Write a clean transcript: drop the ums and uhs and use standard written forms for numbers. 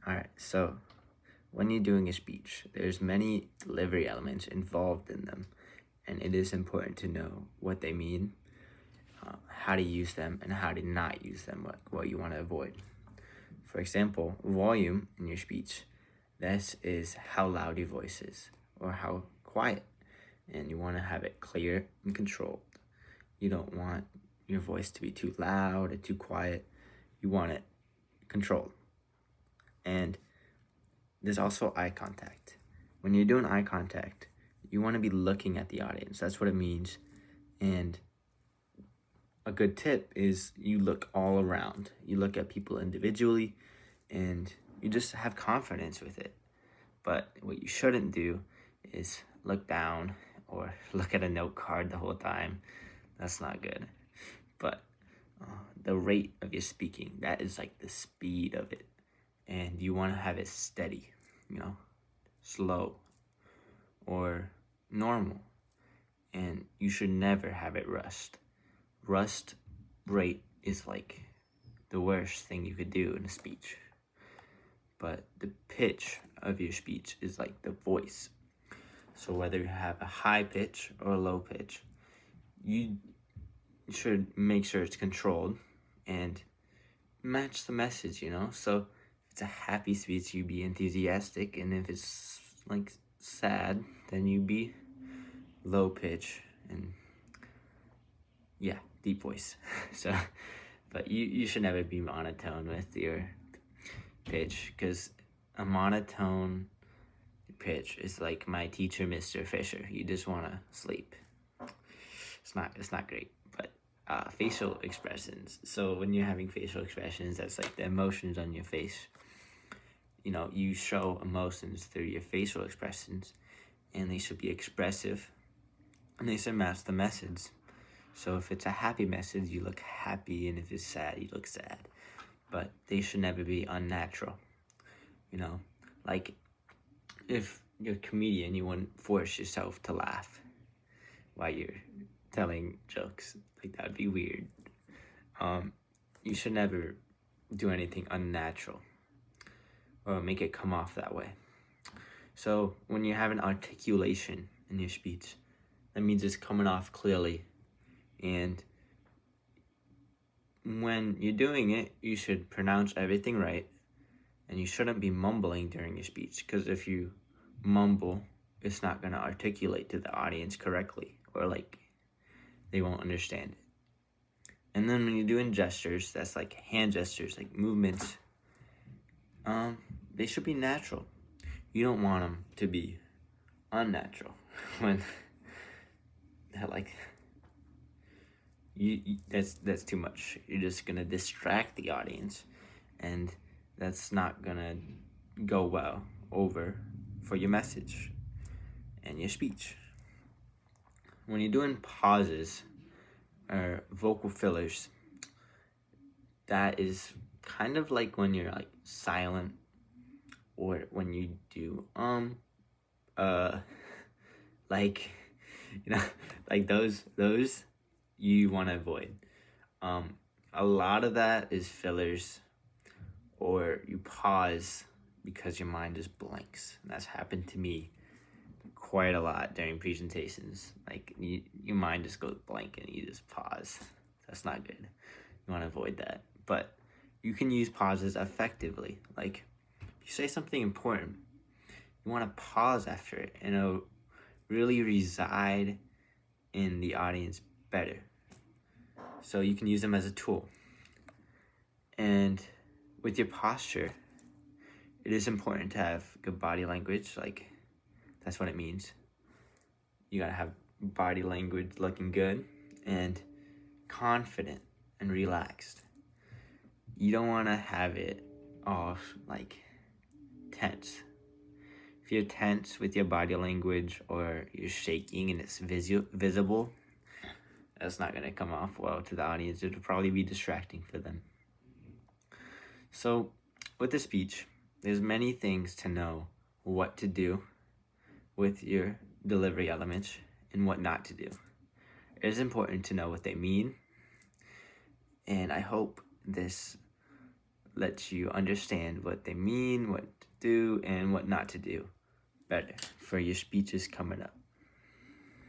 All right, so when you're doing a speech, there's many delivery elements involved in them, and it is important to know what they mean, how to use them, and how to not use them, what you want to avoid. For example, volume in your speech, this is how loud your voice is or how quiet, and you want to have it clear and controlled. You don't want your voice to be too loud or too quiet. You want it controlled. And there's also eye contact. When you're doing eye contact, you want to be looking at the audience. That's what it means. And a good tip is you look all around. You look at people individually and you just have confidence with it. But what you shouldn't do is look down or look at a note card the whole time. That's not good. But the rate of your speaking, that is like the speed of it. And you want to have it steady, slow or normal. And you should never have it rushed. Rust rate is like the worst thing you could do in a speech. But the pitch of your speech is like the voice. So whether you have a high pitch or a low pitch, you should make sure it's controlled and match the message, So if it's a happy speech, you be enthusiastic, and if it's like sad, then you be low pitch and deep voice. So, but you should never be monotone with your pitch, because a monotone pitch is like my teacher, Mr. Fisher. You just want to sleep. It's not great. But facial expressions. So when you're having facial expressions, that's like the emotions on your face. You show emotions through your facial expressions, and they should be expressive, and they should match the message. So if it's a happy message, you look happy, and if it's sad, you look sad. But they should never be unnatural. Like if you're a comedian, you wouldn't force yourself to laugh while you're telling jokes. Like, that would be weird. You should never do anything unnatural or make it come off that way. So when you have an articulation in your speech, that means it's coming off clearly. And when you're doing it, you should pronounce everything right, and you shouldn't be mumbling during your speech, because if you mumble, it's not going to articulate to the audience correctly, or like they won't understand it. And then when you're doing gestures, that's like hand gestures, like movements, they should be natural. You don't want them to be unnatural. When like that's too much. You're just gonna distract the audience, and that's not gonna go well over for your message and your speech. When you're doing pauses or vocal fillers, that is kind of like when you're like silent, or when you do like like those you want to avoid. A lot of that is fillers, or you pause because your mind just blanks. And that's happened to me quite a lot during presentations. Like your mind just goes blank and you just pause. That's not good. You want to avoid that. But you can use pauses effectively. Like if you say something important, you want to pause after it, and it'll really reside in the audience better. So you can use them as a tool. And with your posture, it is important to have good body language. Like, that's what it means. You gotta have body language looking good and confident and relaxed. You don't want to have it all like tense. If you're tense with your body language, or you're shaking and it's visible, that's not going to come off well to the audience. It'll probably be distracting for them. So with the speech, there's many things to know what to do with your delivery elements and what not to do. It is important to know what they mean, and I hope this lets you understand what they mean, what to do, and what not to do better for your speeches coming up.